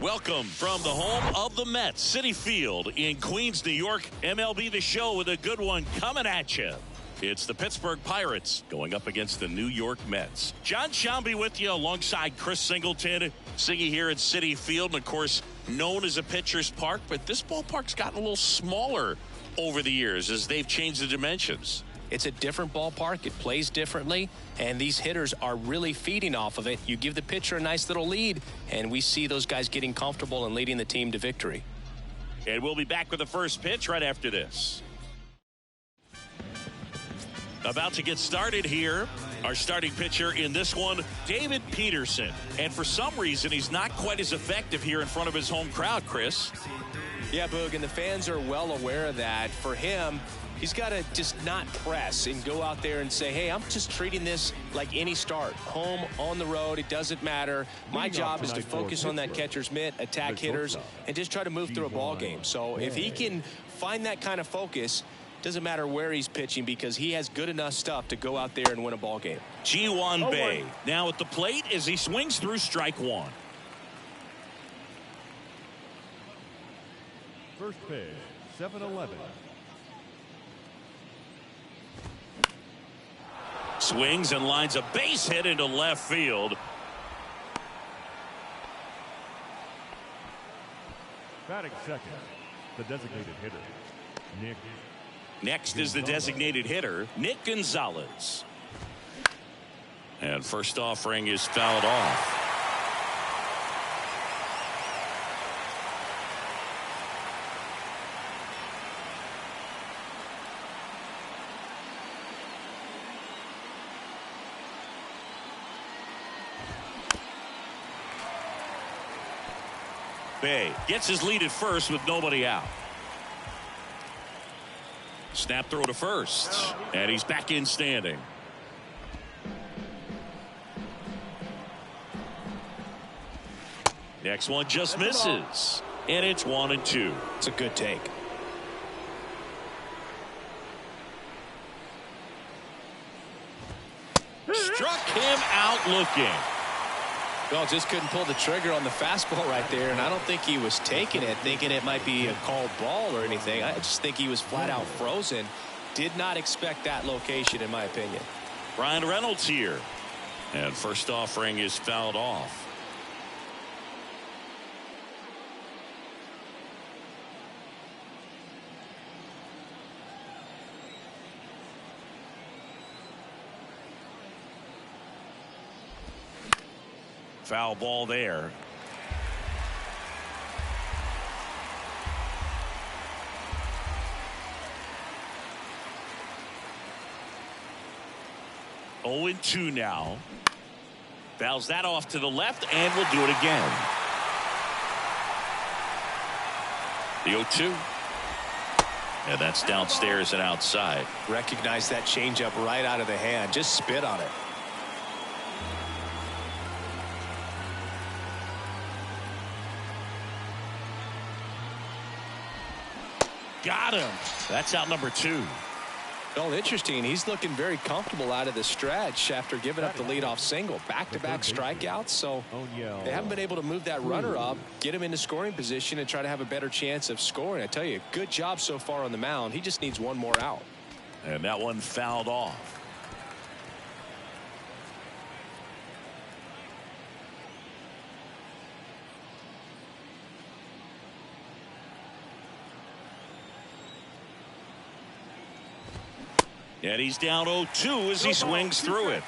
Welcome from the home of the Mets, Citi Field in Queens, New York. MLB The Show with a good one coming at you. It's the Pittsburgh Pirates going up against the New York Mets. John Shambi with you alongside Chris Singleton. Siggy here at Citi Field, and of course, known as a pitcher's park, but this ballpark's gotten a little smaller over the years as they've changed the dimensions. It's a different ballpark. It plays differently, and these hitters are really feeding off of it. You give the pitcher a nice little lead, and we see those guys getting comfortable and leading the team to victory. And we'll be back with the first pitch right after this. About to get started here. Our starting pitcher in this one, David Peterson. And for some reason, he's not quite as effective here in front of his home crowd, Chris. Yeah, Boog, and the fans are well aware of that. For him, he's got to just not press and go out there and say, hey, I'm just treating this like any start. Home, on the road, it doesn't matter. My job is to focus on that catcher's mitt, attack hitters, and just try to move through a ball game. So if he can find that kind of focus, doesn't matter where he's pitching because he has good enough stuff to go out there and win a ball game. Ji-Hwan Bae now at the plate as he swings through strike one. First pitch, 7-11. Swings and lines a base hit into left field. Batting second, the designated hitter, Nick. Next is the designated hitter, Nick Gonzalez. And first offering is fouled off. Bae gets his lead at first with nobody out. Snap throw to first, and he's back in standing. Next one just misses, and it's 1-2. It's a good take. Struck him out looking. Well, just couldn't pull the trigger on the fastball right there, and I don't think he was taking it, thinking it might be a called ball or anything. I just think he was flat out frozen. Did not expect that location, in my opinion. Ryan Reynolds here. And first offering is fouled off. Foul ball there. Oh, 2 now. Fouls that off to the left, and we'll do it again. The 0-2. And that's downstairs and outside. Recognize that changeup right out of the hand. Just spit on it. Got him. That's out number 2. Well, interesting. He's looking very comfortable out of the stretch after giving up the leadoff single. Back-to-back strikeouts, so they haven't been able to move that runner up, get him into scoring position, and try to have a better chance of scoring. I tell you, good job so far on the mound. He just needs one more out. And that one fouled off. And he's down 0-2 as he swings through it.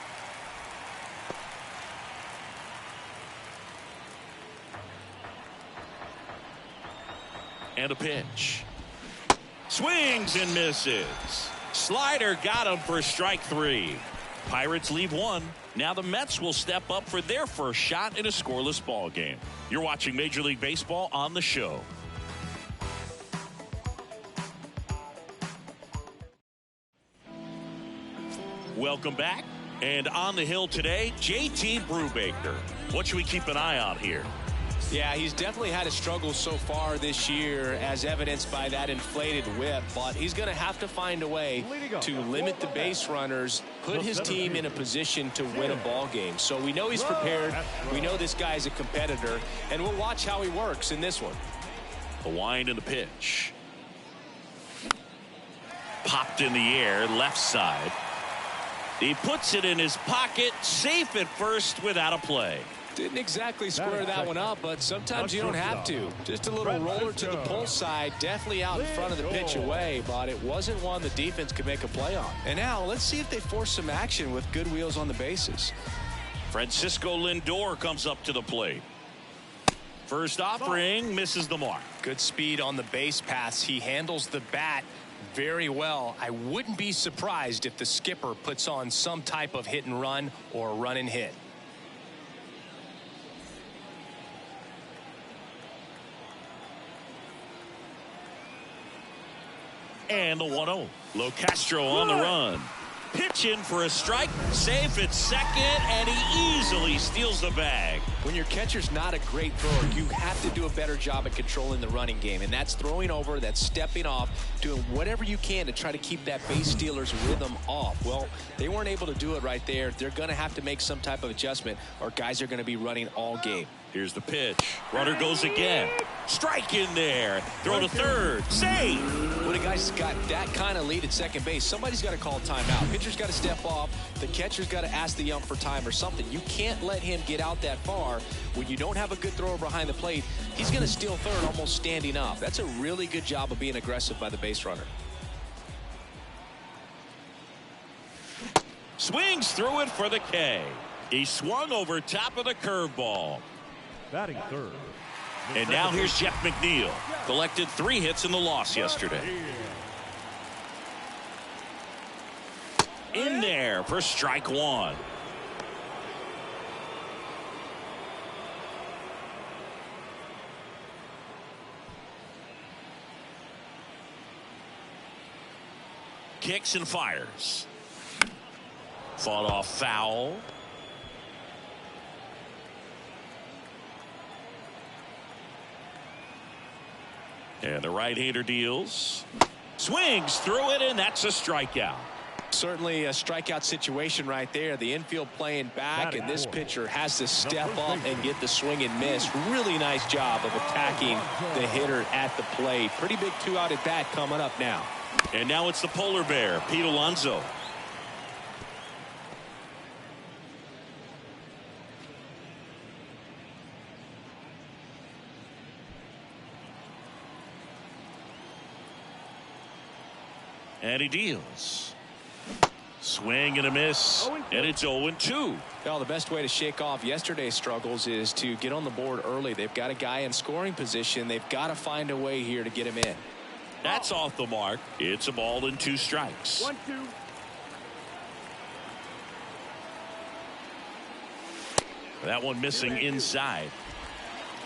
And a pitch. Swings and misses. Slider got him for strike 3. Pirates leave 1. Now the Mets will step up for their first shot in a scoreless ball game. You're watching Major League Baseball on the show. Welcome back. And on the hill today, JT Brubaker. What should we keep an eye on here? Yeah, he's definitely had a struggle so far this year, as evidenced by that inflated whip, but he's going to have to find a way to limit the base runners, put his team in a position to win a ball game. So we know he's prepared. We know this guy's a competitor, and we'll watch how he works in this one. The wind and the pitch. Popped in the air, left side. He puts it in his pocket, safe at first without a play. Didn't exactly square that one up, but sometimes you don't have to. Just a little roller to the pull side, definitely out in front of the pitch away, but it wasn't one the defense could make a play on. And now let's see if they force some action with good wheels on the bases. Francisco Lindor comes up to the plate. First offering misses the mark. Good speed on the base paths. He handles the bat very well. I wouldn't be surprised if the skipper puts on some type of hit and run or run and hit. And the 1-0. Locastro on the run. Pitching for a strike, safe at second, and he easily steals the bag. When your catcher's not a great thrower, you have to do a better job at controlling the running game, and that's throwing over, that's stepping off, doing whatever you can to try to keep that base stealer's rhythm off. Well, they weren't able to do it right there. They're going to have to make some type of adjustment, or guys are going to be running all game. Here's the pitch. Runner goes again. Strike in there. Throw to third. Save. When a guy's got that kind of lead at second base, somebody's got to call timeout. Pitcher's got to step off. The catcher's got to ask the ump for time or something. You can't let him get out that far. When you don't have a good thrower behind the plate, he's going to steal third almost standing up. That's a really good job of being aggressive by the base runner. Swings through it for the K. He swung over top of the curveball. Batting third. And now here's Jeff McNeil. Collected 3 hits in the loss yesterday. In there for strike 1. Kicks and fires. Fought off foul. And the right-hander deals. Swings through it, and that's a strikeout. Certainly a strikeout situation right there. The infield playing back, and this pitcher has to step up and get the swing and miss. Really nice job of attacking the hitter at the plate. Pretty big 2-out at bat coming up now. And now it's the polar bear, Pete Alonso. And he deals. Swing and a miss, and it's 0-2. Well, the best way to shake off yesterday's struggles is to get on the board early. They've got a guy in scoring position. They've got to find a way here to get him in. That's off the mark. It's a ball and 2 strikes. 1-2. That one missing inside.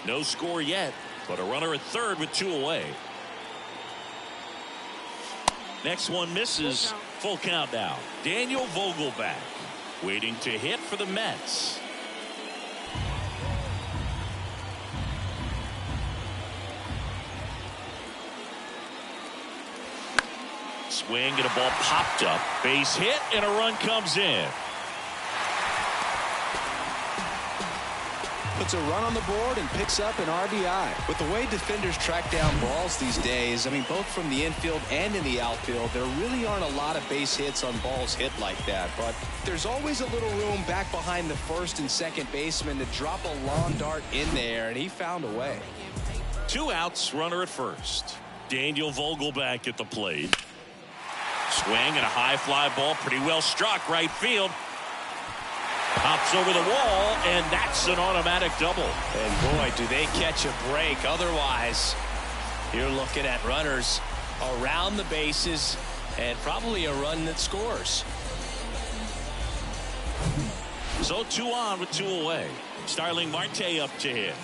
No score yet, but a runner at third with 2 away. Next one misses. Full count now. Daniel Vogelback waiting to hit for the Mets. Swing and a ball popped up. Base hit and a run comes in. Puts a run on the board and picks up an RBI. With the way defenders track down balls these days, I mean, both from the infield and in the outfield, there really aren't a lot of base hits on balls hit like that. But there's always a little room back behind the first and second baseman to drop a lawn dart in there, and he found a way. 2 outs, runner at first. Daniel Vogelback at the plate. Swing and a high fly ball, pretty well struck right field. Pops over the wall, and that's an automatic double. And boy, do they catch a break. Otherwise, you're looking at runners around the bases and probably a run that scores. So 2 on with 2 away. Starling Marte up to hit.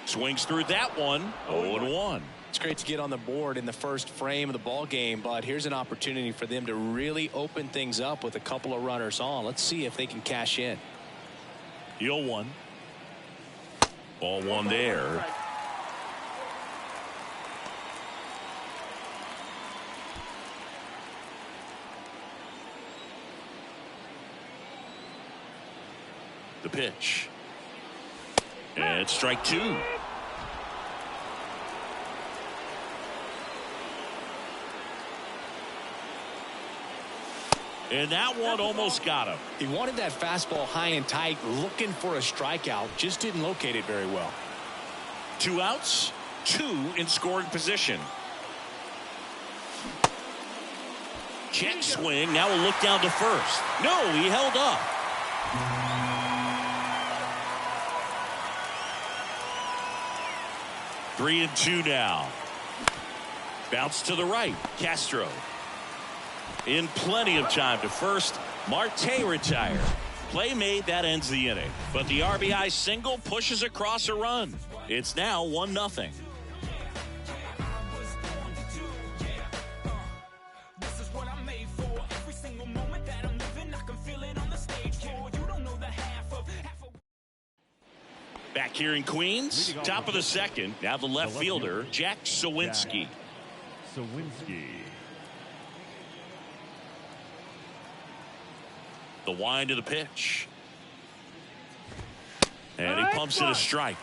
Swings through that one. 0-1. It's great to get on the board in the first frame of the ball game, but here's an opportunity for them to really open things up with a couple of runners on. Let's see if they can cash in. 0-1. Ball one there. The pitch. And strike two. And that one almost got him. He wanted that fastball high and tight, looking for a strikeout. Just didn't locate it very well. 2 outs, 2 in scoring position. Check swing. Now we'll look down to first. No, he held up. Three and two now. Bounce to the right. Castro. In plenty of time to first. Marte retired. Play made, that ends the inning. But the RBI single pushes across a run. It's now 1-0. Back here in Queens, top of the second. Now the left fielder, Jack Sawinski. The wind of the pitch. And he pumps it a strike.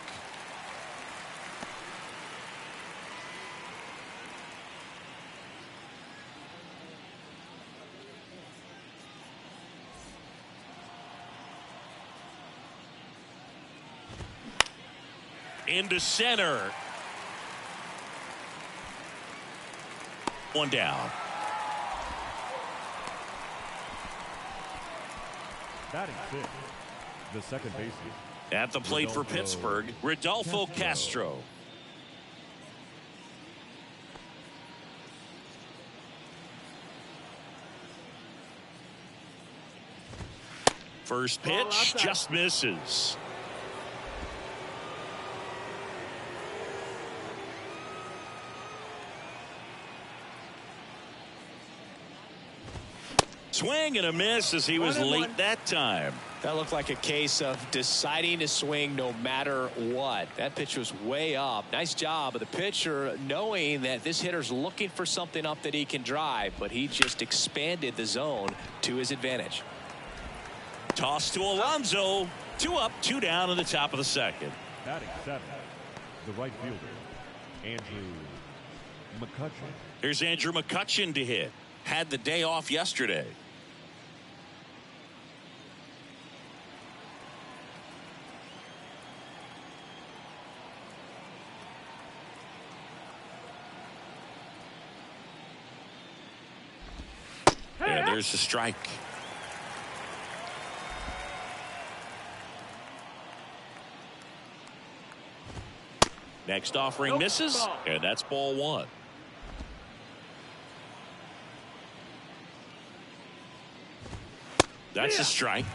Into center. One down. Batting fifth, the second baseman. At the plate for Pittsburgh, Rodolfo Castro. First pitch just misses. Swing and a miss as he was late that time. That looked like a case of deciding to swing no matter what. That pitch was way up. Nice job of the pitcher knowing that this hitter's looking for something up that he can drive, but he just expanded the zone to his advantage. Toss to Alonso. 2 up, 2 down in the top of the second. Batting seventh, the right fielder, Andrew McCutchen. Here's Andrew McCutchen to hit. Had the day off yesterday. And there's the strike. Next offering misses, and that's ball one. That's a strike.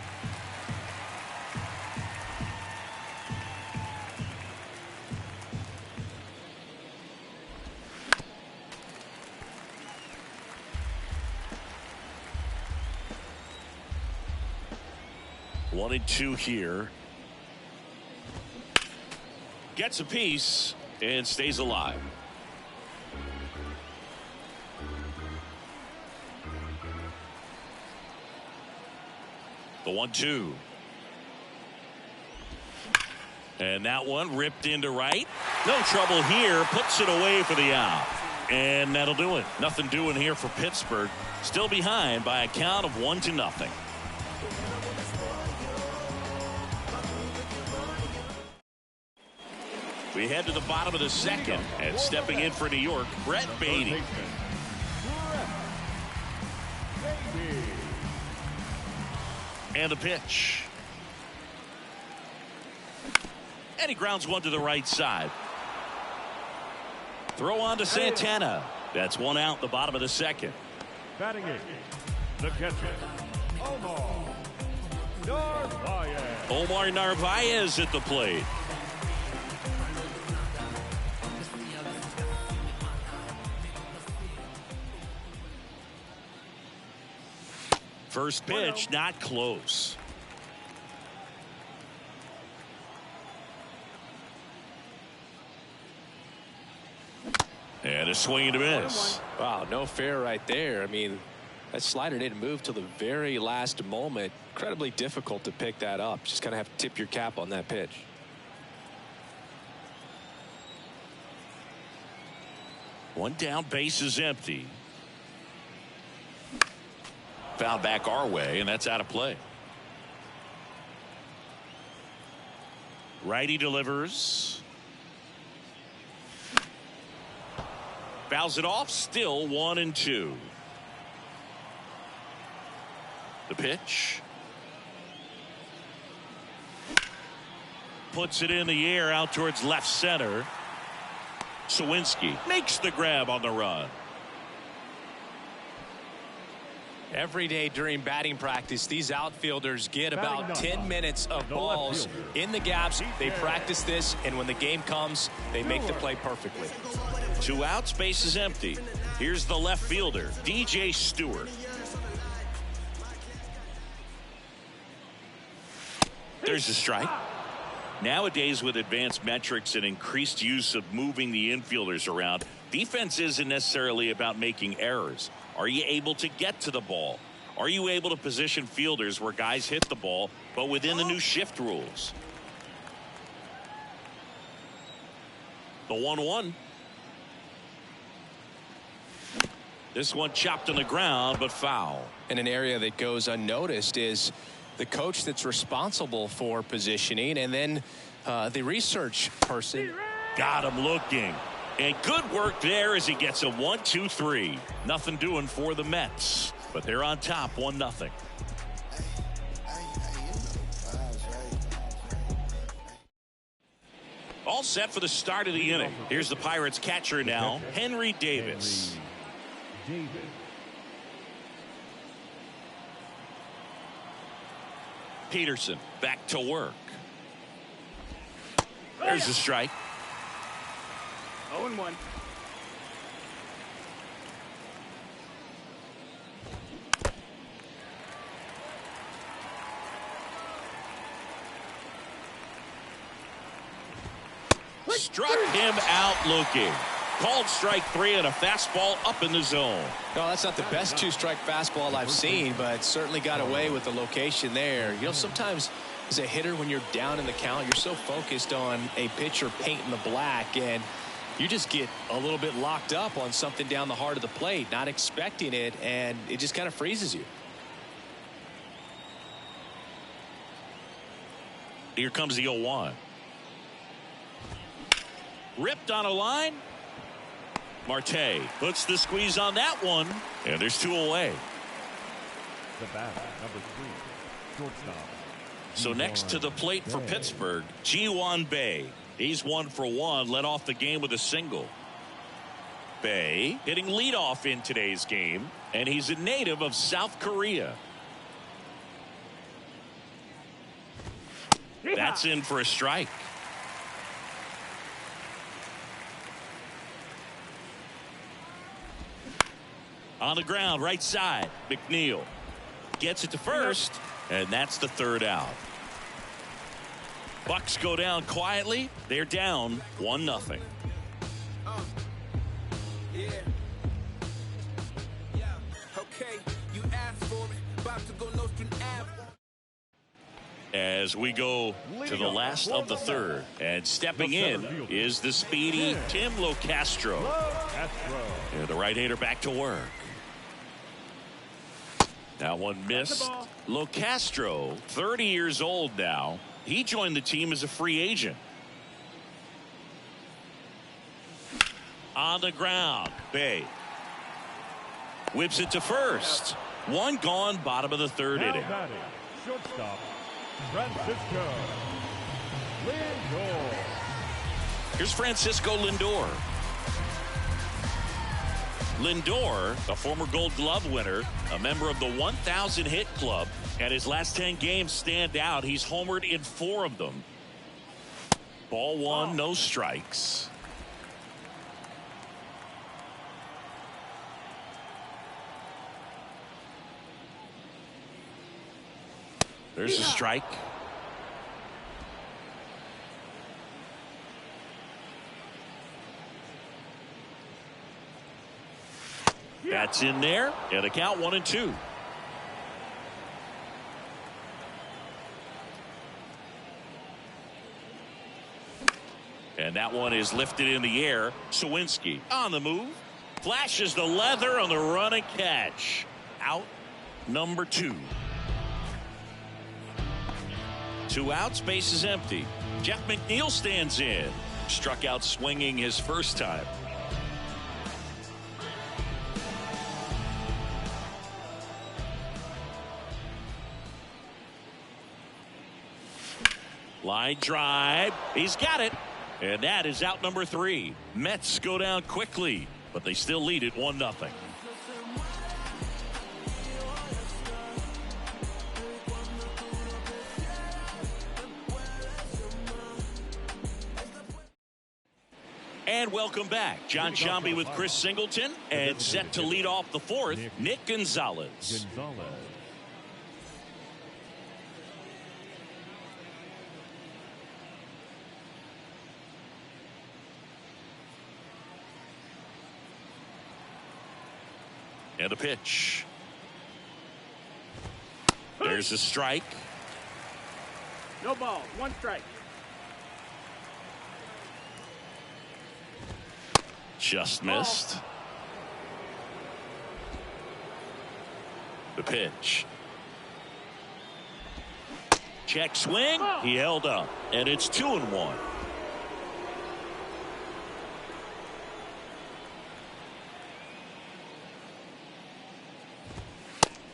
One and two here. Gets a piece and stays alive. The 1-2. And that one ripped into right. No trouble here. Puts it away for the out. And that'll do it. Nothing doing here for Pittsburgh. Still behind by a count of 1-0. We head to the bottom of the second, and stepping in for New York, Brett Beatty. And the pitch. And he grounds one to the right side. Throw on to Santana. That's one out in the bottom of the second. Batting eighth, the catcher, Omar Narvaez. Omar Narvaez at the plate. First pitch, not close. And a swing and a miss. Wow, no fair right there. I mean, that slider didn't move till the very last moment. Incredibly difficult to pick that up. Just kind of have to tip your cap on that pitch. One down, base is empty. Foul back our way, and that's out of play. Righty delivers. Fouls it off, still 1-2. The pitch. Puts it in the air out towards left center. Sawinski makes the grab on the run. Every day during batting practice, these outfielders get about 10 minutes of balls in the gaps. They practice this, and when the game comes, they make the play perfectly. 2 outs, base is empty. Here's the left fielder, DJ Stewart. There's a strike. Nowadays, with advanced metrics and increased use of moving the infielders around, defense isn't necessarily about making errors. Are you able to get to the ball? Are you able to position fielders where guys hit the ball, but within the new shift rules? The 1-1. This one chopped on the ground, but foul. And an area that goes unnoticed is the coach that's responsible for positioning, and then the research person. Got him looking. And good work there as he gets a 1-2-3. Nothing doing for the Mets, but they're on top 1-0. All set for the start of the inning. Here's the Pirates catcher now, Henry Davis. Peterson back to work. There's a strike. 0-1. Struck him out looking. Called strike 3 and a fastball up in the zone. No, that's not the best 2-strike fastball I've seen, but certainly got away with the location there. You know, sometimes as a hitter, when you're down in the count, you're so focused on a pitcher painting the black, and you just get a little bit locked up on something down the heart of the plate, not expecting it, and it just kind of freezes you. Here comes the 0-1. Ripped on a line. Marte puts the squeeze on that one, and there's 2 away. The batter, number 3, shortstop. So next to the plate for Pittsburgh, Ji-Hwan Bae. He's 1 for 1, led off the game with a single. Bae hitting leadoff in today's game, and he's a native of South Korea. That's in for a strike. On the ground, right side, McNeil gets it to first, and that's the 3rd out. Bucks go down quietly. They're down 1-0. As we go to the last of the 3rd, and stepping in is the speedy Tim Locastro. And the right-hander back to work. That one missed. Locastro, 30 years old now. He joined the team as a free agent. On the ground, Bae whips it to first. One gone, bottom of the 3rd inning. Shortstop, Francisco Lindor. Here's Francisco Lindor. Lindor, a former Gold Glove winner, a member of the 1,000 hit club, and his last 10 games stand out. He's homered in 4 of them. Ball 1, no strikes. There's a strike. That's in there, and the count 1-2. And that one is lifted in the air. Sawinski on the move. Flashes the leather on the run and catch. Out number 2. 2 outs, base is empty. Jeff McNeil stands in. Struck out swinging his first time. Line drive. He's got it. And that is out number 3. Mets go down quickly, but they still lead it 1-0. And welcome back. John Sciambi with Chris Singleton, and set to lead off the 4th, Nick Gonzalez. And a pitch. There's a strike. No ball, 1 strike. Just missed. The pitch. Check swing. He held up, and it's 2-1.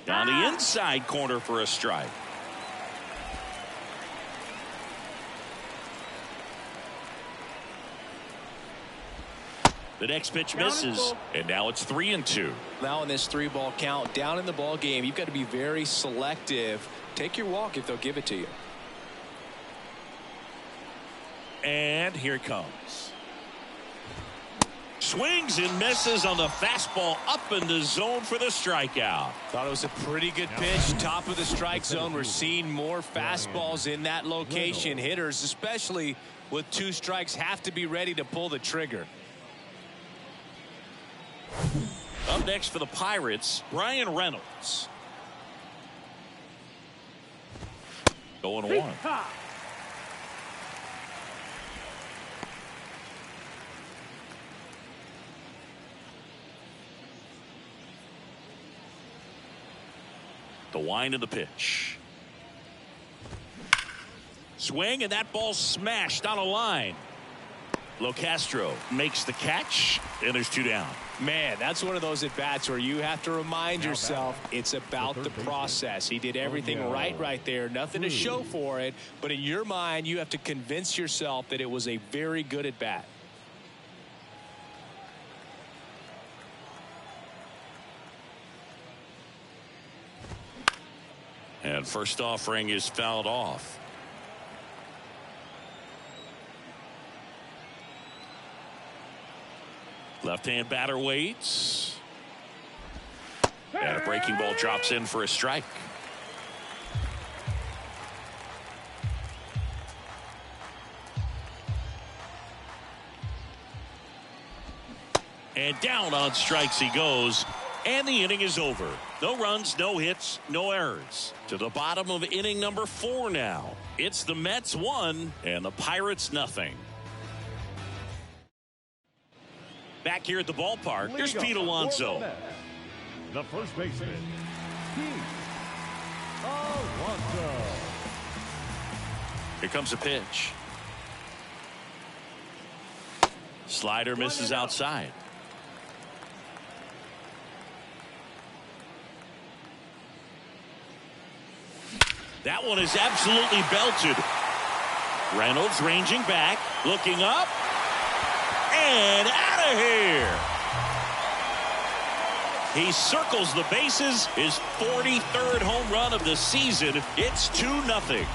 Down the inside corner for a strike. The next pitch misses, and now it's 3-2. Now in this 3-ball count, down in the ball game, you've got to be very selective. Take your walk if they'll give it to you. And here it comes. Swings and misses on the fastball up in the zone for the strikeout. Thought it was a pretty good pitch. Top of the strike zone. We're seeing more fastballs in that location. Hitters, especially with 2 strikes, have to be ready to pull the trigger. Up next for the Pirates, Brian Reynolds. Going 1. The wind of the pitch. Swing, and that ball smashed on a line. Locastro makes the catch, and there's 2 down. Man, that's one of those at-bats where you have to remind yourself it's about the process. He did everything right there. Nothing to show for it. But in your mind, you have to convince yourself that it was a very good at-bat. And first offering is fouled off. Left-hand batter waits. And a breaking ball drops in for a strike. And down on strikes he goes. And the inning is over. No runs, no hits, no errors. To the bottom of inning number 4 now. It's the Mets 1 and the Pirates nothing. Back here at the ballpark, here's Pete Alonso. The first baseman, Pete Alonso. Here comes a pitch. Slider misses outside. That one is absolutely belted. Reynolds ranging back, looking up, and out of here. He circles the bases, his 43rd home run of the season. It's 2-0.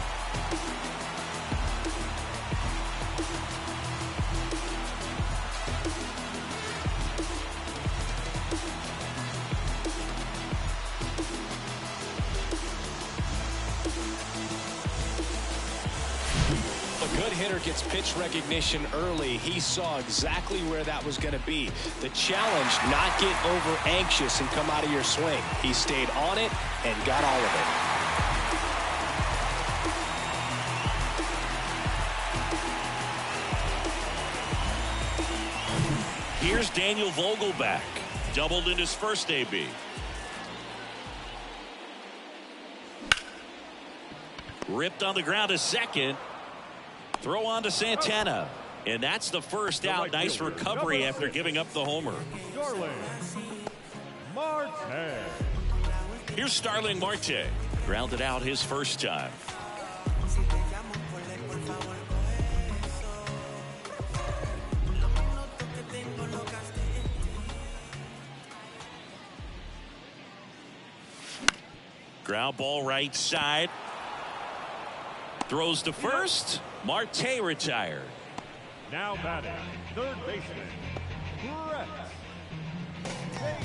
good hitter gets pitch recognition early. He saw exactly where that was going to be. The challenge, not get over anxious and come out of your swing. He stayed on it and got all of it. Here's Daniel Vogelback. Doubled in his first AB. Ripped on the ground to second. Throw on to Santana. And that's the first out. Nice recovery after giving up the homer. Here's Starling Marte. Grounded out his first time. Ground ball right side. Throws to first. Marte retired. Now batting, third baseman, Brett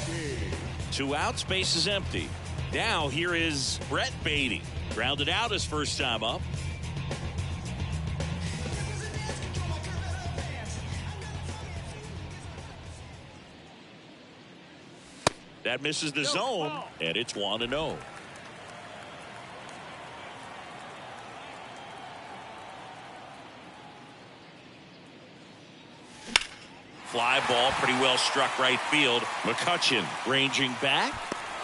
Beatty. 2 outs, base is empty. Now here is Brett Beatty. Grounded out his first time up. That misses the zone, and it's 1-0. Fly ball pretty well struck right field. McCutchen ranging back,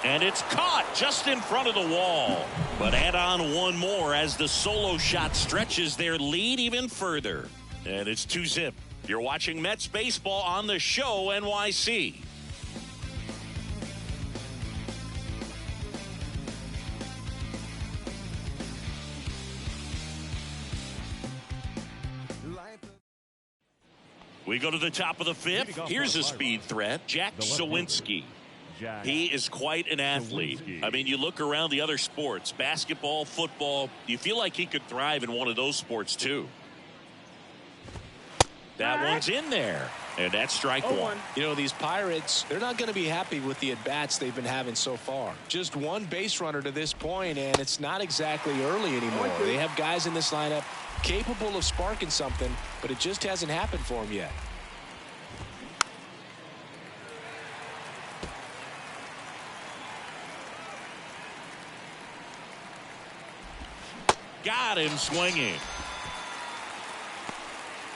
and it's caught just in front of the wall. But add on one more as the solo shot stretches their lead even further. And it's 2-0. You're watching Mets baseball on the show NYC. We go to the top of the fifth. Here's a speed threat, Jack Sawinski. He is quite an athlete. I mean, you look around the other sports, basketball, football, you feel like he could thrive in one of those sports too. That one's in there, and that's strike one. You know, these Pirates, they're not going to be happy with the at-bats they've been having so far. Just one base runner to this point, and it's not exactly early anymore. They have guys in this lineup capable of sparking something, but it just hasn't happened for him yet. Got him swinging.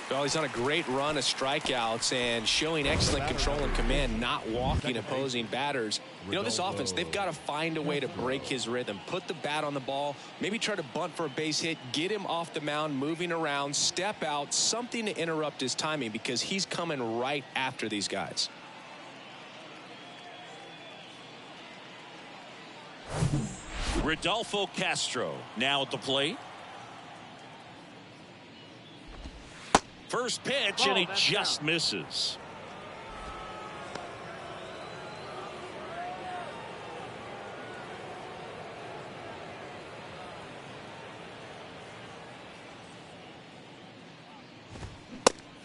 Well, he's on a great run of strikeouts and showing excellent control and command, not walking opposing batters. You know, this offense, they've got to find a way to break his rhythm, put the bat on the ball, maybe try to bunt for a base hit, get him off the mound, moving around, step out, something to interrupt his timing because he's coming right after these guys. Rodolfo Castro now at the plate. First pitch, and he just misses.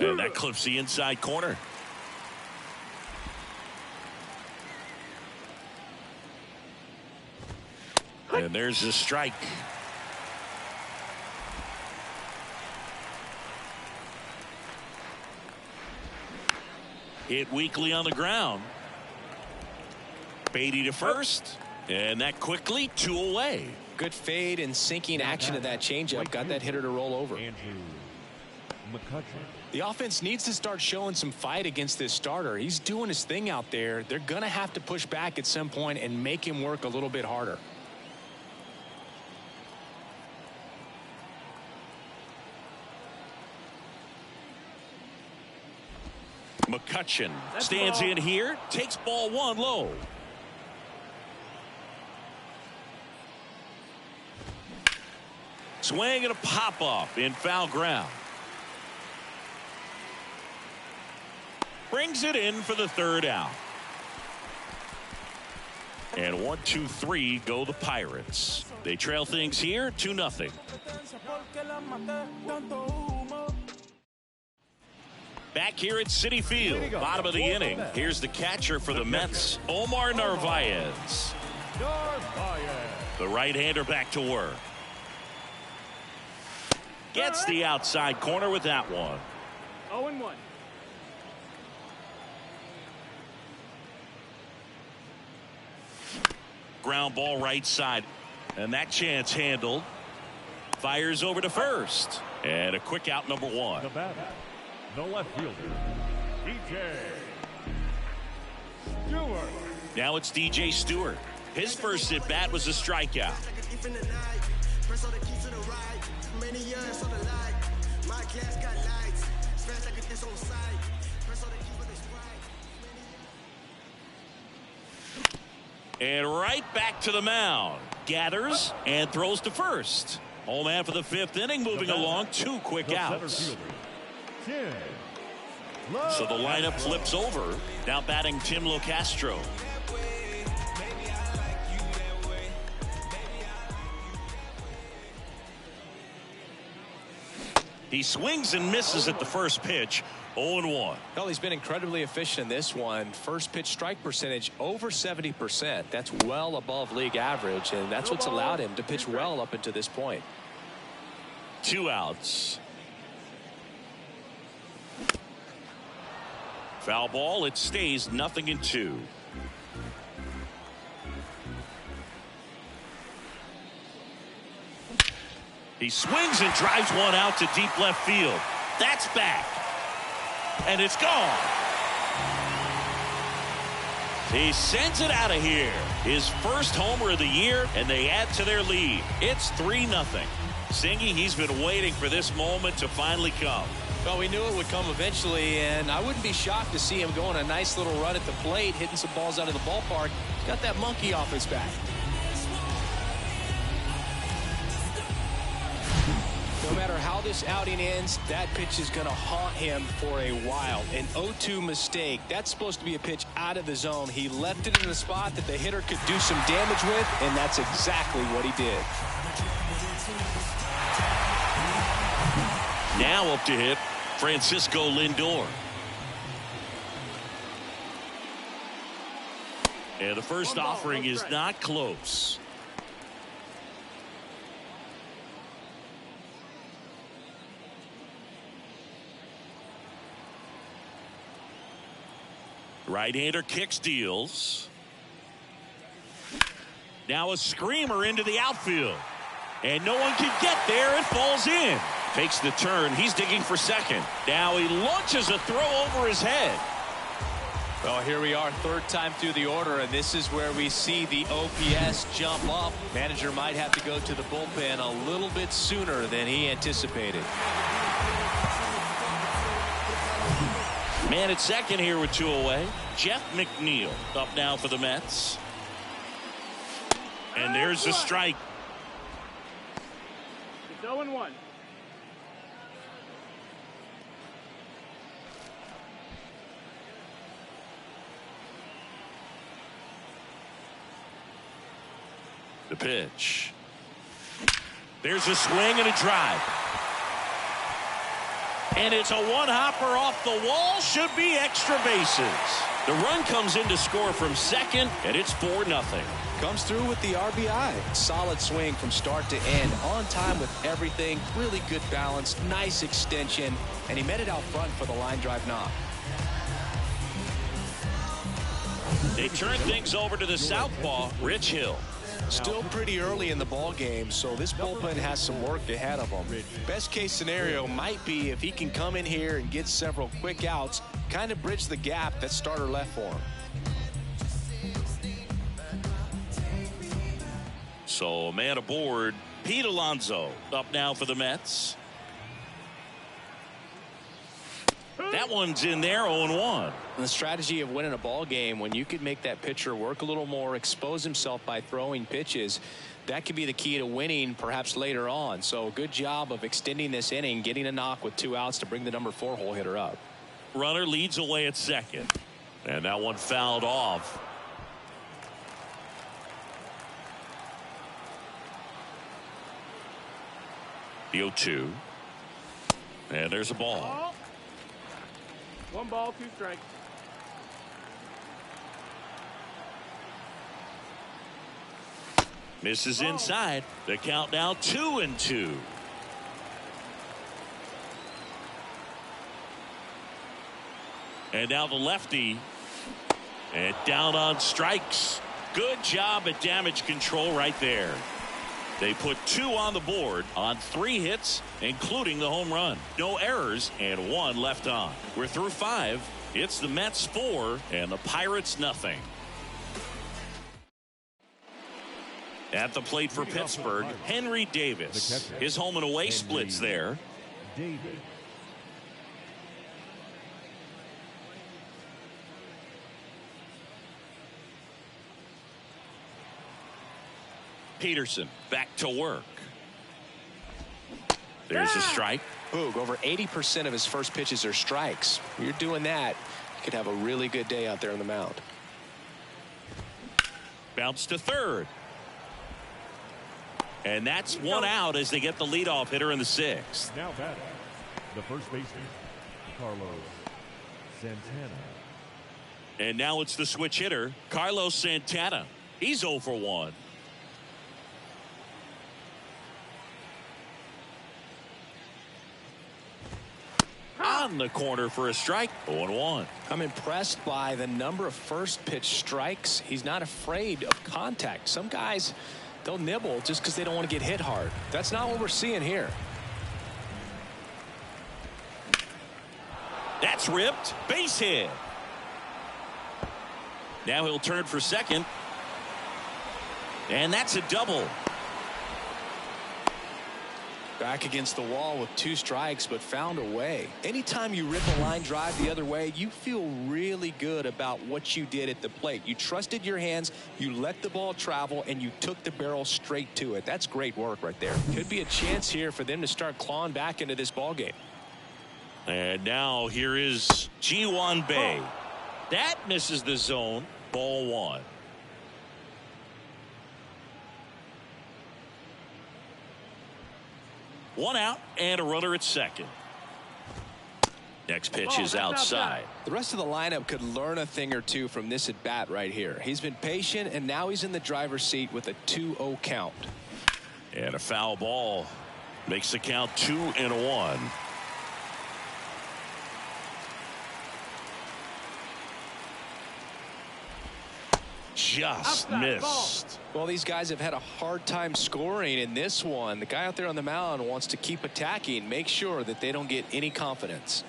And that clips the inside corner. And there's the strike. Hit weakly on the ground. Beatty to first, and that quickly 2 away. Good fade and sinking action of that changeup got that hitter to roll over. The offense needs to start showing some fight against this starter. He's doing his thing out there. They're going to have to push back at some point and make him work a little bit harder. McCutchen stands in here, takes ball 1 low. Swing and a pop up in foul ground. Brings it in for the 3rd out. And 1, 2, 3 go the Pirates. They trail things here 2-0. Back here at Citi Field, bottom of the inning. Here's the catcher for the Mets, Omar Narvaez. The right-hander back to work. Gets the outside corner with that one. 0-1. Ground ball right side. And that chance handled. Fires over to first. And a quick out, number one. The batter, the left fielder, DJ Stewart. Now it's DJ Stewart. His first at bat was a strikeout. And right back to the mound. Gathers and throws to first. Home man for the fifth inning, moving along. 2 quick outs. So the lineup flips over. Now batting Tim Locastro. He swings and misses at the first pitch. 0-1. Well, he's been incredibly efficient in this one. First pitch strike percentage over 70%. That's well above league average, and that's what's allowed him to pitch well up until this point. 2 outs. Foul ball. It stays 0-2. He swings and drives one out to deep left field. That's back. And it's gone. He sends it out of here. His first homer of the year, and they add to their lead. It's 3-0. Singy, he's been waiting for this moment to finally come. Well, we knew it would come eventually, and I wouldn't be shocked to see him go on a nice little run at the plate, hitting some balls out of the ballpark. Got that monkey off his back. No matter how this outing ends, that pitch is going to haunt him for a while. An 0-2 mistake. That's supposed to be a pitch out of the zone. He left it in a spot that the hitter could do some damage with, and that's exactly what he did. Now up to hit, Francisco Lindor. And the first offering is not close. Right-hander kicks, deals. Now a screamer into the outfield. And no one can get there. It falls in. Takes the turn. He's digging for second. Now he launches a throw over his head. Well, here we are, third time through the order, and this is where we see the OPS jump up. Manager might have to go to the bullpen a little bit sooner than he anticipated. Man at second here with 2 away. Jeff McNeil up now for the Mets. And there's the strike. It's 0-1. The pitch. There's a swing and a drive. And it's a one-hopper off the wall. Should be extra bases. The run comes in to score from second, and it's 4-0. Comes through with the RBI. Solid swing from start to end. On time with everything. Really good balance. Nice extension. And he met it out front for the line drive knock. They turn things over to the southpaw, Rich Hill. Still pretty early in the ball game, so this bullpen has some work ahead of him. Best case scenario might be if he can come in here and get several quick outs, kind of bridge the gap that starter left for him. So a man aboard, Pete Alonso up now for the Mets. That one's in there, 0-1. The strategy of winning a ball game, when you could make that pitcher work a little more, expose himself by throwing pitches, that could be the key to winning perhaps later on. So good job of extending this inning, getting a knock with 2 outs to bring the number 4 hole hitter up. Runner leads away at second. And that one fouled off. The 0-2. And there's a ball. 1 ball, 2 strikes. Misses inside. The count now 2-2. And now the lefty. And down on strikes. Good job at damage control right there. They put 2 on the board on 3 hits, including the home run. No errors and 1 left on. We're through 5. It's the Mets 4 and the Pirates nothing. At the plate for Pittsburgh, Henry Davis. His home and away splits there. David. Peterson back to work. There's a strike. Boog, over 80% of his first pitches are strikes. When you're doing that, you could have a really good day out there on the mound. Bounce to third. And that's 1 out as they get the leadoff hitter in the 6th. Now batting, the first baseman, Carlos Santana. And now it's the switch hitter, Carlos Santana. He's 0 for 1. On the corner for a strike. 0-1. I'm impressed by the number of first pitch strikes. He's not afraid of contact. Some guys, they'll nibble just because they don't want to get hit hard. That's not what we're seeing here. That's ripped. Base hit. Now he'll turn for second. And that's a double. Back against the wall with 2 strikes, but found a way. Anytime you rip a line drive the other way, you feel really good about what you did at the plate. You trusted your hands, you let the ball travel, and you took the barrel straight to it. That's great work right there. Could be a chance here for them to start clawing back into this ball game. And now here is Ji-Hwan Bae. That misses the zone. Ball 1. One out and a runner at second. Next pitch is outside. The rest of the lineup could learn a thing or two from this at bat right here. He's been patient, and now he's in the driver's seat with a 2-0 count. And a foul ball makes the count 2-1. Just missed. Well, these guys have had a hard time scoring in this one. The guy out there on the mound wants to keep attacking, make sure that they don't get any confidence.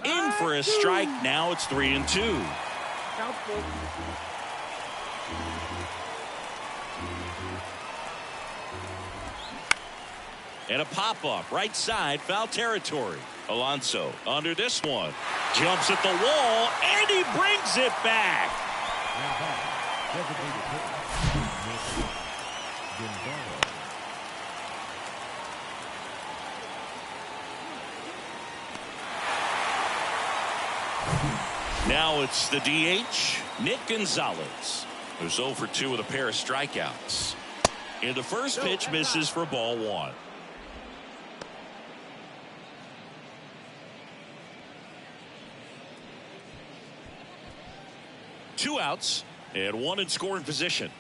In for a strike. Now it's 3-2. And a pop-up right side, foul territory. Alonso under this one. Jumps at the wall, and he brings it back. Now it's the DH, Nick Gonzalez, who's 0 for 2 with a pair of strikeouts. And the first pitch misses for ball 1. Two outs and 1 in scoring position.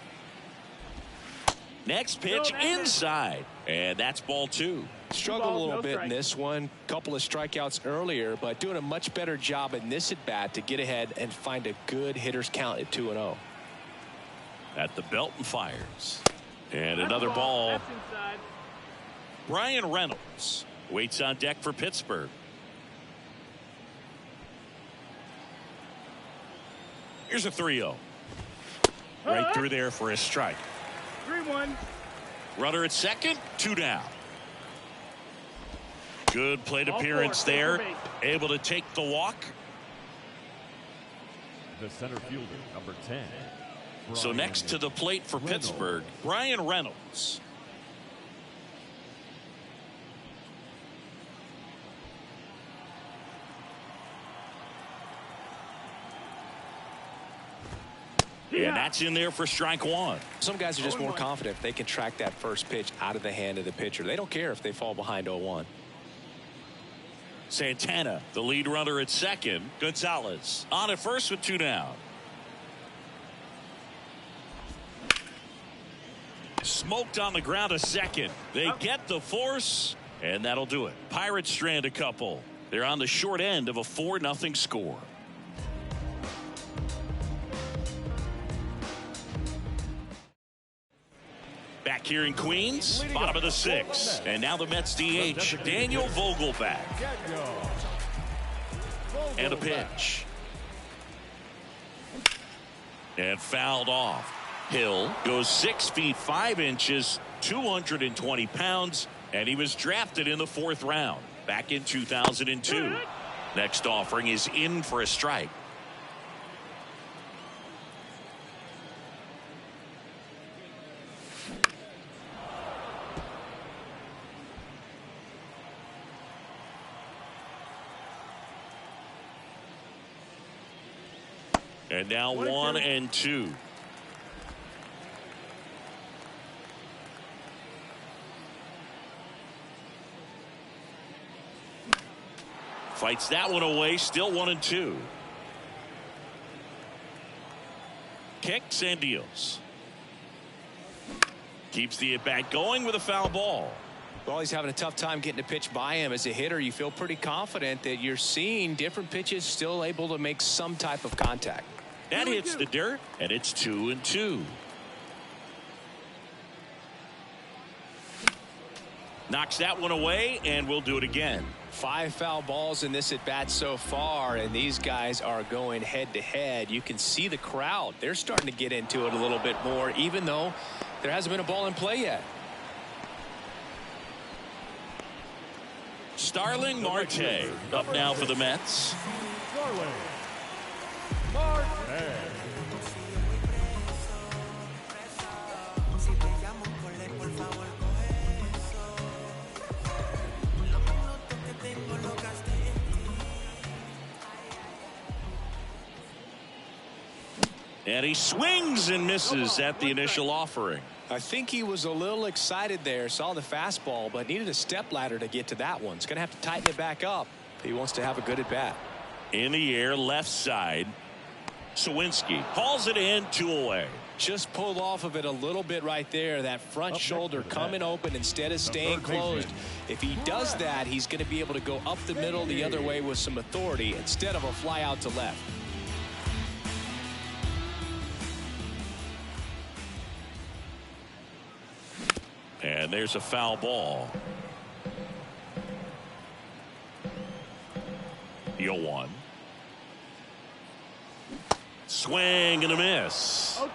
Next pitch inside, and that's ball 2. Struggled a little bit in this one. Couple of strikeouts earlier, but doing a much better job in this at bat to get ahead and find a good hitter's count at 2-0. At the belt and fires. And another ball. Brian Reynolds waits on deck for Pittsburgh. Here's a 3-0. Right through there for a strike. 3-1. Runner at second, 2 down. Good plate appearance there. Able to take the walk. The center fielder, number 10. So next to the plate for Pittsburgh, Brian Reynolds. And that's in there for strike 1. Some guys are just more confident if they can track that first pitch out of the hand of the pitcher. They don't care if they fall behind 0-1. Santana, the lead runner at second. Gonzalez on at first with 2 down. Smoked on the ground a second. They get the force, and that'll do it. Pirates strand a couple. They're on the short end of a 4-0 score. Back here in Queens, bottom of the 6th. And now the Mets DH, Daniel Vogelback. And a pitch. And fouled off. Hill goes 6 feet 5 inches, 220 pounds, and he was drafted in the 4th round back in 2002. Next offering is in for a strike. And now 1-2. Fights that one away, still 1-2. Kicks and deals. Keeps the at-bat going with a foul ball. Well, he's having a tough time getting a pitch by him. As a hitter, you feel pretty confident that you're seeing different pitches still able to make some type of contact. That hits the dirt, and it's 2-2. Knocks that one away, and we'll do it again. 5 foul balls in this at bat so far, and these guys are going head to head. You can see the crowd. They're starting to get into it a little bit more, even though there hasn't been a ball in play yet. Starling Marte up now for the Mets. And he swings and misses at the initial offering. I think he was a little excited there, saw the fastball, but needed a step ladder to get to that one. He's going to have to tighten it back up if he wants to have a good at bat. In the air, left side. Sawinski hauls it in, 2 away. Just pulled off of it a little bit right there. That front shoulder coming open instead of staying closed. If he does that, he's going to be able to go up the middle the other way with some authority instead of a fly out to left. And there's a foul ball. 0-1. Swing and a miss. 0-2.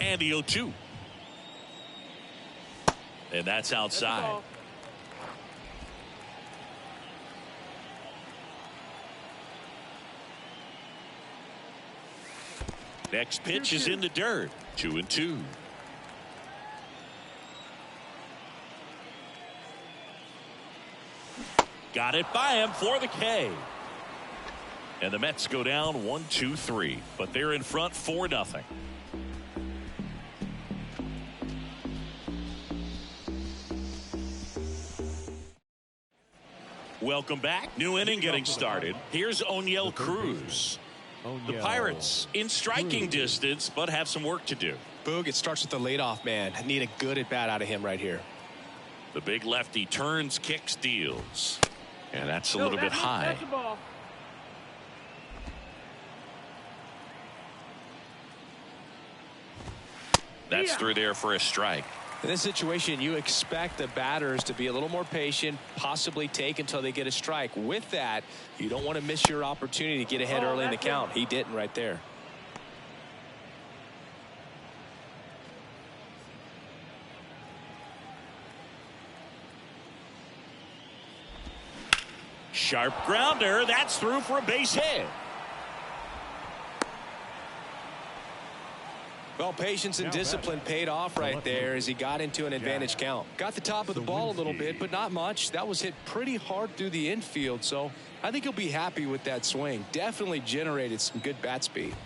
And the 0-2. And that's outside. Next pitch is in the dirt. 2-2. Got it by him for the K. And the Mets go down 1-2-3, but they're in front 4-0. Welcome back. New inning getting started. Here's O'Neill Cruz. The Pirates in striking distance, but have some work to do. Boog, it starts with the leadoff man. I need a good at bat out of him right here. The big lefty turns, kicks, deals. And that's a little bit high. That's through there for a strike. In this situation, you expect the batters to be a little more patient, possibly take until they get a strike. With that, you don't want to miss your opportunity to get ahead early in the count. He didn't right there. Sharp grounder. That's through for a base hit. Well, patience and discipline paid off right there as he got into an advantage count. Got the top of the ball a little bit, but not much. That was hit pretty hard through the infield, so I think he'll be happy with that swing. Definitely generated some good bat speed.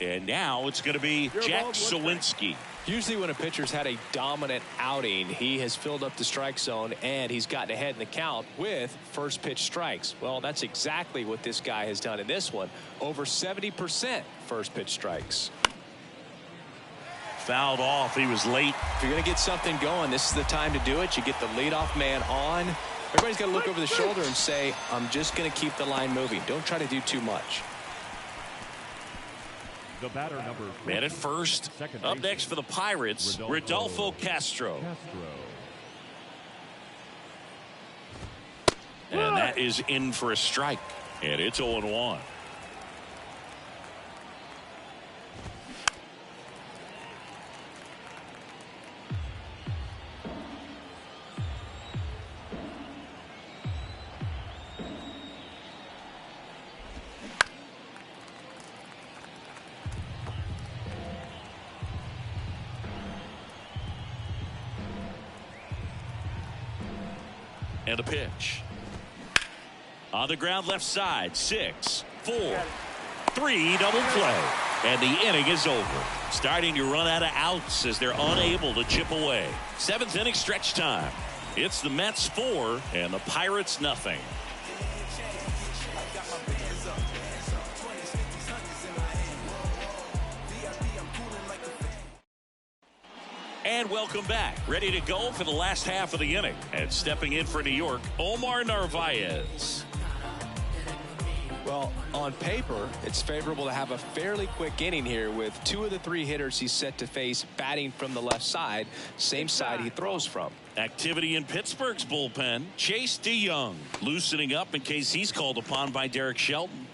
And now it's going to be Jack Sawinski. Usually when a pitcher's had a dominant outing, he has filled up the strike zone and he's gotten ahead in the count with first pitch strikes. Well, that's exactly what this guy has done in this one. Over 70% first pitch strikes. Fouled off. He was late. If you're going to get something going, this is the time to do it. You get the leadoff man on. Everybody's got to look over the shoulder and say, I'm just going to keep the line moving. Don't try to do too much. The batter number Man at first. Up next for the Pirates, Rodolfo Castro. And that is in for a strike. And it's 0-1. And a pitch. On the ground left side. 6, 4, 3 double play. And the inning is over. Starting to run out of outs as they're unable to chip away. 7th inning stretch time. It's the Mets 4 and the Pirates nothing. And welcome back. Ready to go for the last half of the inning. And stepping in for New York, Omar Narvaez. Well, on paper, it's favorable to have a fairly quick inning here with 2 of the 3 hitters he's set to face batting from the left side, same side he throws from. Activity in Pittsburgh's bullpen. Chase DeYoung loosening up in case he's called upon by Derek Shelton.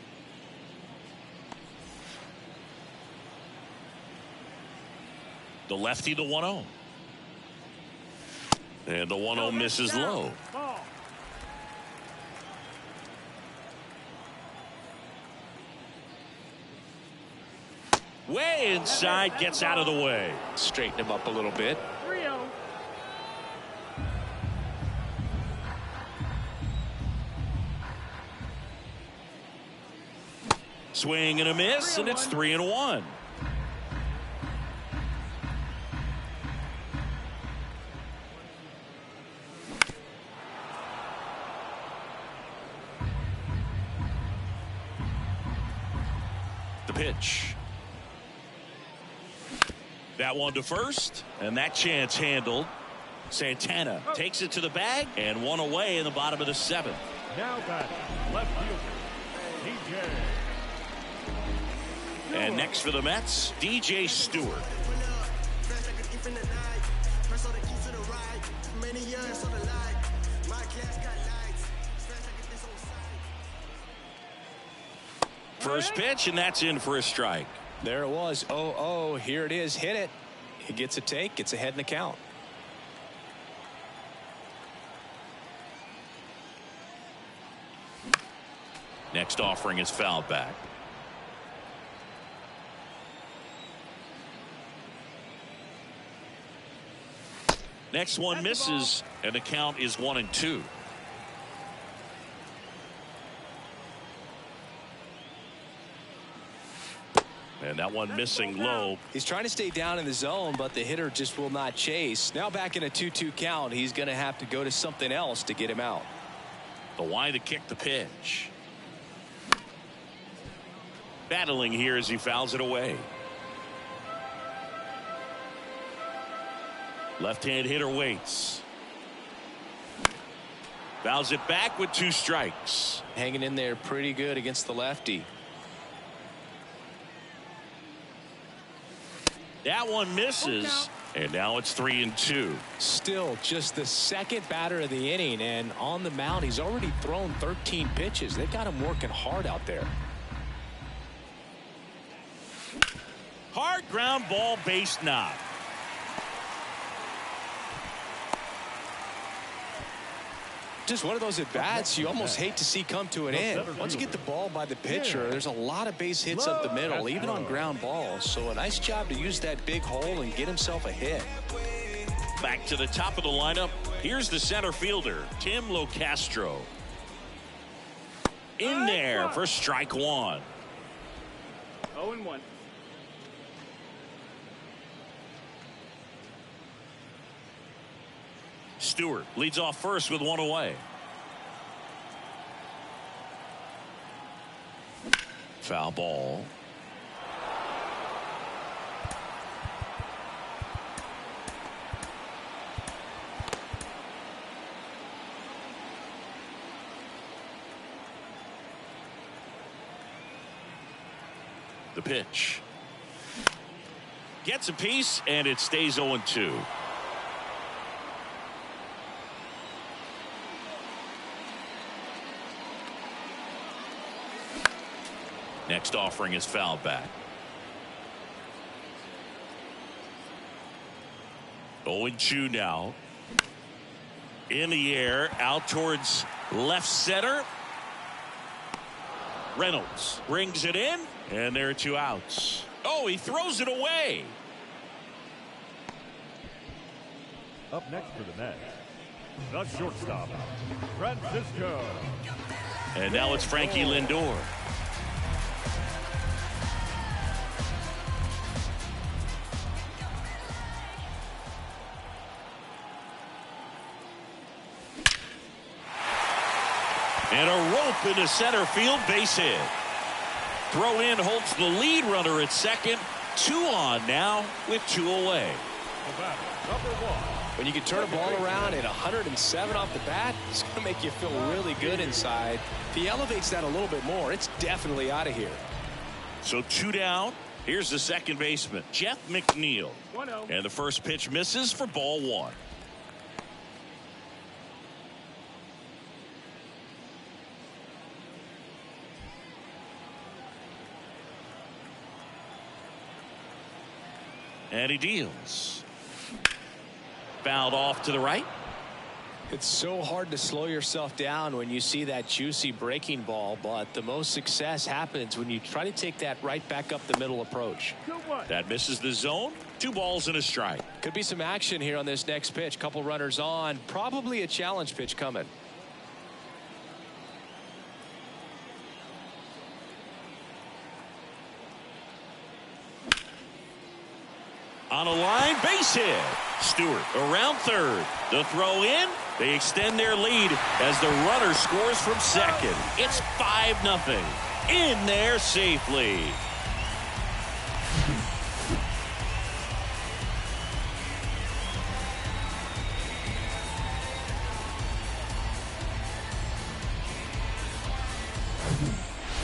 The lefty, the 1-0. And the 1-0 misses low. Way inside, gets out of the way. Straighten him up a little bit. 3-0. Swing and a miss, and it's 3-1. The pitch. That one to first, and that chance handled. Santana takes it to the bag, and one away in the bottom of the 7th. Now batting, left fielder, DJ. And next for the Mets, DJ Stewart. First pitch, and that's in for a strike. There it was. 0-0. Here it is. Hit it. He gets a take. Gets ahead in the count. Next offering is fouled back. Next one misses, and the count is 1-2. And that one missing low. He's trying to stay down in the zone, but the hitter just will not chase. Now back in a 2-2 count, he's going to have to go to something else to get him out. The line to kick the pitch. Battling here as he fouls it away. Left-hand hitter waits. Fouls it back with 2 strikes. Hanging in there pretty good against the lefty. That one misses, and now it's 3-2. Still just the second batter of the inning, and on the mound he's already thrown 13 pitches. They've got him working hard out there. Hard ground ball, base knock. Just one of those at-bats you almost hate to see come to an end. Once you get the ball by the pitcher, there's a lot of base hits up the middle, even on ground balls. So a nice job to use that big hole and get himself a hit. Back to the top of the lineup. Here's the center fielder, Tim Locastro. In there for strike 1. 0-1. Stewart leads off first with one away. Foul ball. The pitch. Gets a piece, and it stays 0-2. Next offering is fouled back. 0-2 now. In the air, out towards left center. Reynolds brings it in, and there are 2 outs. Oh, he throws it away. Up next for the Mets, the shortstop, Francisco. And now it's Frankie Lindor. And a rope into center field, base hit. Throw in holds the lead runner at second. 2 on now with 2 away. When you can turn a ball around at 107 off the bat, it's going to make you feel really good inside. If he elevates that a little bit more, it's definitely out of here. So 2 down. Here's the second baseman, Jeff McNeil. 1-0. And the first pitch misses for ball 1. And he deals. Fouled off to the right. It's so hard to slow yourself down when you see that juicy breaking ball, but the most success happens when you try to take that right back up the middle approach. 2-1. That misses the zone. 2 balls and a strike. Could be some action here on this next pitch. Couple runners on. Probably a challenge pitch coming. On a line, base hit. Stewart around third. The throw in. They extend their lead as the runner scores from second. It's 5-0. In there safely.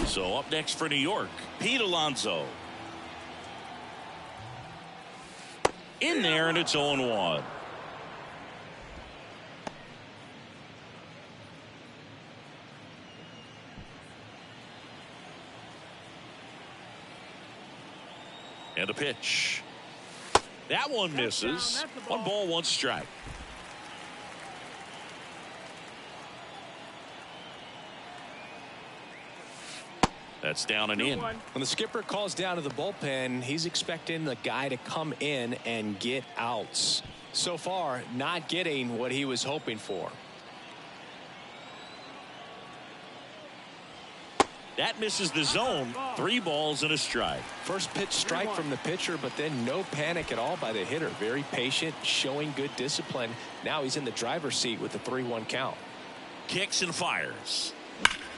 So up next for New York, Pete Alonso. In there, and it's 0-1. And the pitch. That one misses. 1 ball, 1 strike. That's down and in. When the skipper calls down to the bullpen, he's expecting the guy to come in and get outs. So far, not getting what he was hoping for. That misses the zone. 3 balls and a strike. First pitch strike from the pitcher, but then no panic at all by the hitter. Very patient, showing good discipline. Now he's in the driver's seat with the 3-1 count. Kicks and fires.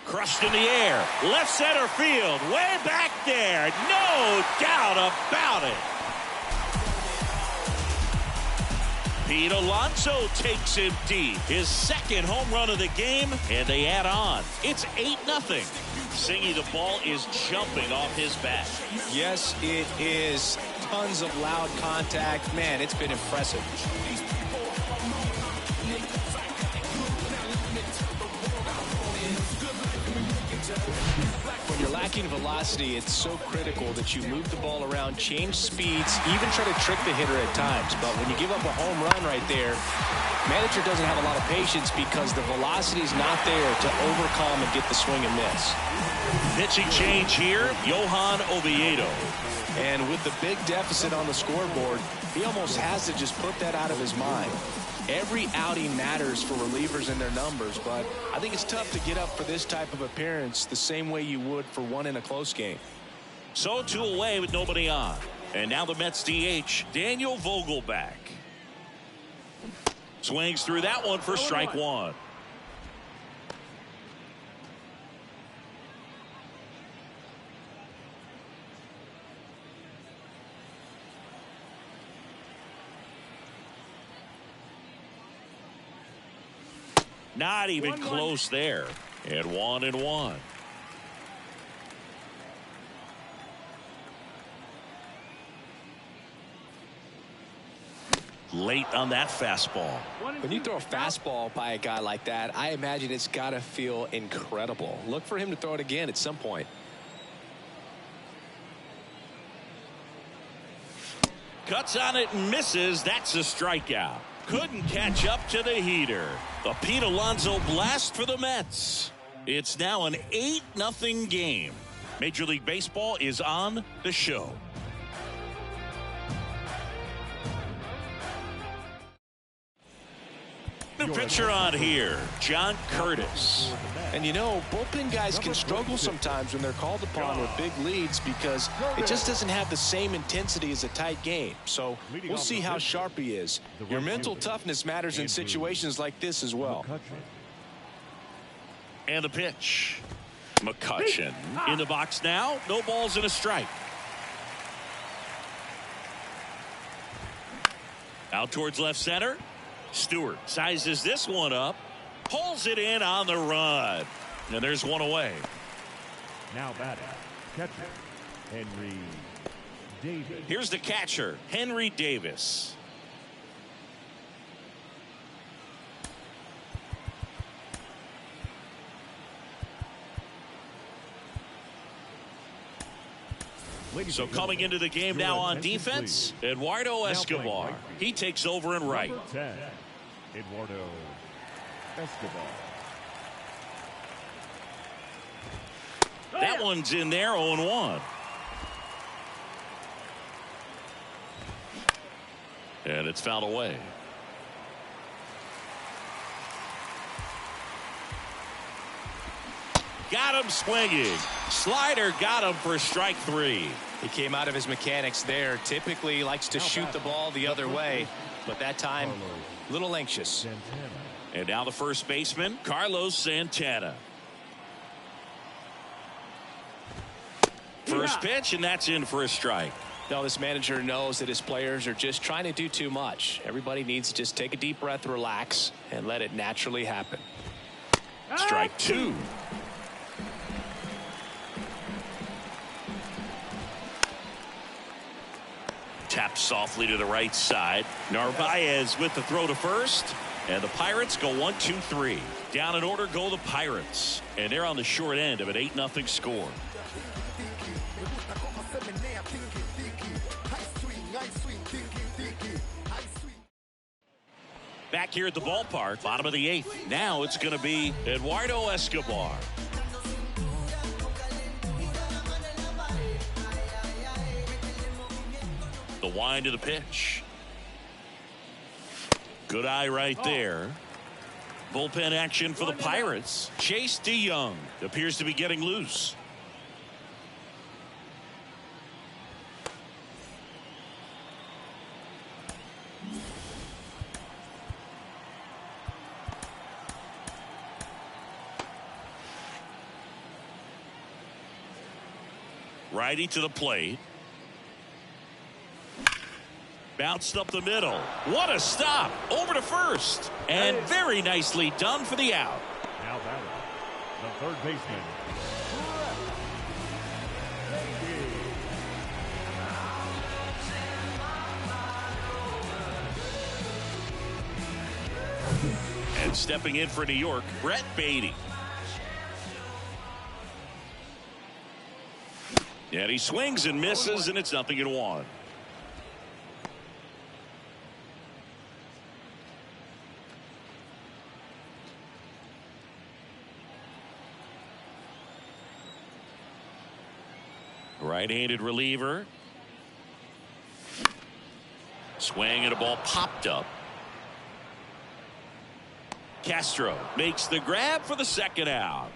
Crushed in the air. Left center field. Way back there. No doubt about it. Pete Alonso takes him deep. His second home run of the game, and they add on. It's 8-0. Singy, the ball is jumping off his bat. Yes, it is. Tons of loud contact. Man, it's been impressive. When you're lacking velocity, it's so critical that you move the ball around, change speeds, even try to trick the hitter at times. But when you give up a home run right there, manager doesn't have a lot of patience because the velocity is not there to overcome and get the swing and miss. Pitching change here, Johan Oviedo. And with the big deficit on the scoreboard, he almost has to just put that out of his mind. Every outing matters for relievers and their numbers, but I think it's tough to get up for this type of appearance the same way you would for one in a close game. So 2 away with nobody on. And now the Mets DH, Daniel Vogelback. Swings through that one for strike one. Not even close there. And 1-1. Late on that fastball. When you throw a fastball by a guy like that, I imagine it's got to feel incredible. Look for him to throw it again at some point. Cuts on it and misses. That's a strikeout. Couldn't catch up to the heater. A Pete Alonso blast for the Mets. It's now an 8-0 game. Major League Baseball is on the show. New pitcher on here, John Curtis. And you know, bullpen guys can struggle sometimes when they're called upon with big leads because it just doesn't have the same intensity as a tight game. So we'll see how sharp he is. Your mental toughness matters in situations like this as well. And the pitch. McCutchen in the box now. No balls and a strike. Out towards left center. Stewart sizes this one up, pulls it in on the run, and there's one away. Now batting, catcher, Henry Davis. Here's the catcher, Henry Davis. So coming into the game now on defense, Eduardo Escobar. He takes over in right. Number 10, Eduardo Escobar. That one's in there, 0-1. And it's fouled away. Got him swinging. Slider got him for strike three. He came out of his mechanics there. Typically he likes to shoot the ball the other way, but that time a little anxious. And now the first baseman, Carlos Santana. First pitch, and that's in for a strike. Now this manager knows that his players are just trying to do too much. Everybody needs to just take a deep breath, relax, and let it naturally happen. Strike two. Tapped softly to the right side. Narvaez with the throw to first. And the Pirates go 1-2-3. Down in order go the Pirates. And they're on the short end of an 8-0 score. Back here at the ballpark, bottom of the 8th. Now it's going to be Eduardo Escobar. The wind of the pitch. Good eye right there. Bullpen action for the Pirates. Chase DeYoung appears to be getting loose. Righty to the plate. Bounced up the middle. What a stop. Over to first. And very nicely done for the out. Now batting, the third baseman. And stepping in for New York, Brett Beatty. And he swings and misses, and it's 0-1. Right-handed reliever. Swing and a ball popped up. Castro makes the grab for the second out.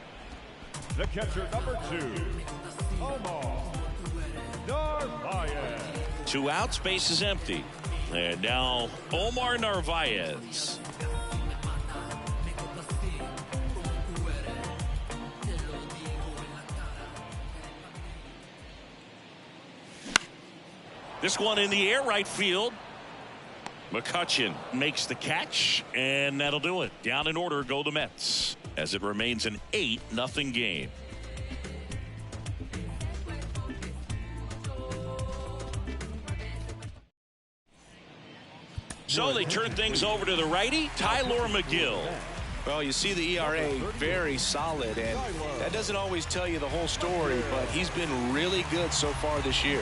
The catcher, number 2, Omar Narvaez. 2 outs, base is empty. And now Omar Narvaez. This one in the air, right field. McCutchen makes the catch, and that'll do it. Down in order go the Mets, as it remains an 8-0 game. So they turn things over to the righty, Tyler McGill. Well, you see the ERA very solid, and that doesn't always tell you the whole story, but he's been really good so far this year.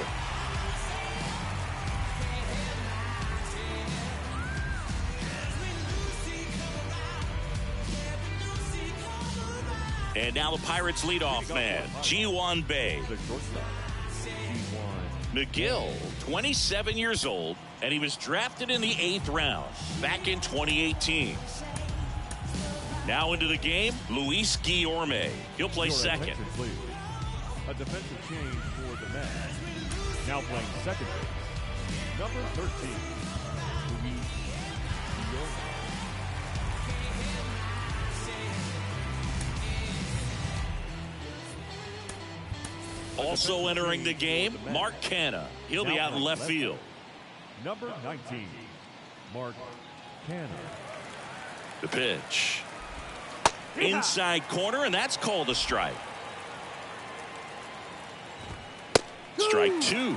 And now the Pirates leadoff man, Ji-Hwan Bae. McGill, 27 years old, and he was drafted in the 8th round back in 2018. Now into the game, Luis Guillorme. He'll play second. A defensive change for the Mets. Now playing second base, number 13, Luis Guillorme. Also entering the game, Mark Canha. He'll be out in left field. Number 19, Mark Canha. The pitch. Inside corner, and that's called a strike. Strike 2.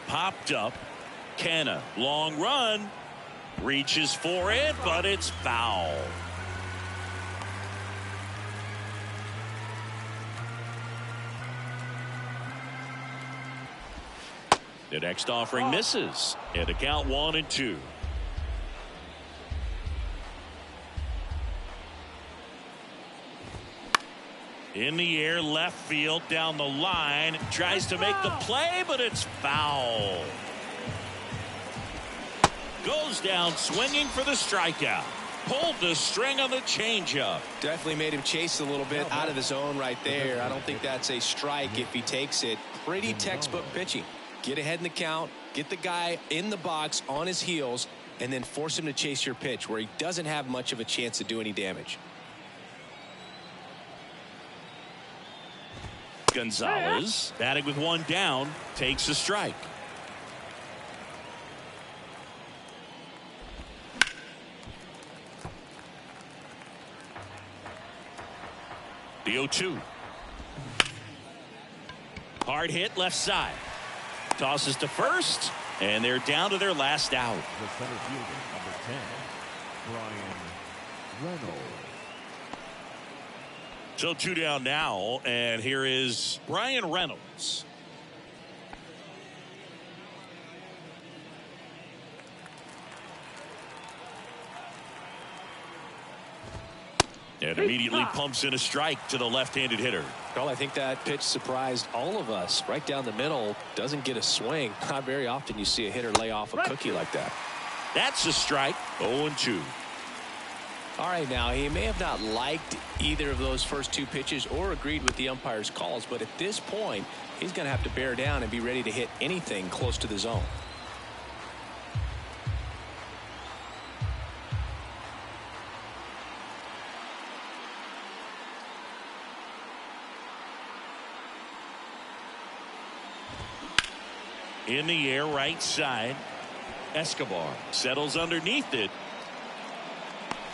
Popped up. Canha, long run. Reaches for it, but it's foul. The next offering misses, and a count 1-2. In the air, left field, down the line, tries to make the play, but it's foul. Goes down swinging for the strikeout. Pulled the string on the changeup. Definitely made him chase a little bit out of the zone right there. I don't think that's a strike if he takes it. Pretty textbook pitching. Get ahead in the count, get the guy in the box on his heels, and then force him to chase your pitch where he doesn't have much of a chance to do any damage. Gonzalez, batting with one down, takes a strike. The 0-2. Hard hit left side. Tosses to first, and they're down to their last out. The center fielder, number 10, Brian Reynolds. So 2 down now, and here is Brian Reynolds. And immediately pumps in a strike to the left-handed hitter. Well, I think that pitch surprised all of us. Right down the middle, doesn't get a swing. Not very often you see a hitter lay off a cookie like that. That's a strike. 0-2. All right, now he may have not liked either of those first 2 pitches or agreed with the umpire's calls, but at this point, he's going to have to bear down and be ready to hit anything close to the zone. In the air, right side. Escobar settles underneath it.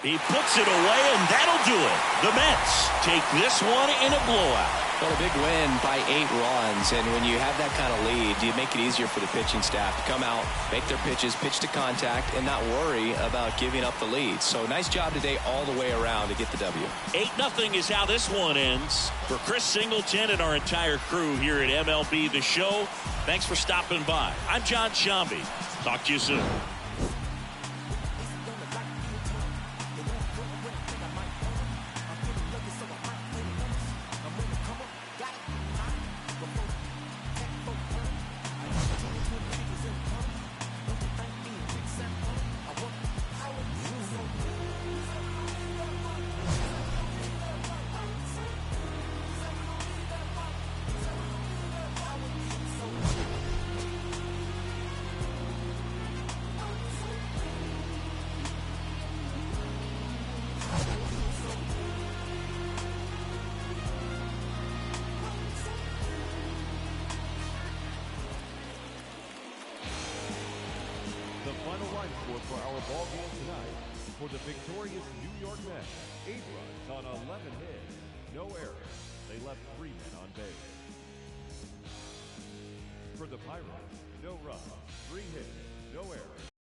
He puts it away, and that'll do it. The Mets take this one in a blowout. Well, a big win by 8 runs, and when you have that kind of lead, you make it easier for the pitching staff to come out, make their pitches, pitch to contact, and not worry about giving up the lead. So nice job today all the way around to get the W. 8-0 is how this one ends. For Chris Singleton and our entire crew here at MLB The Show, thanks for stopping by. I'm John Shambi. Talk to you soon. final line score for our ball game tonight. For the victorious New York Mets, 8 runs on 11 hits, no errors. They left 3 men on base. For the Pirates, no runs, 3 hits, no errors.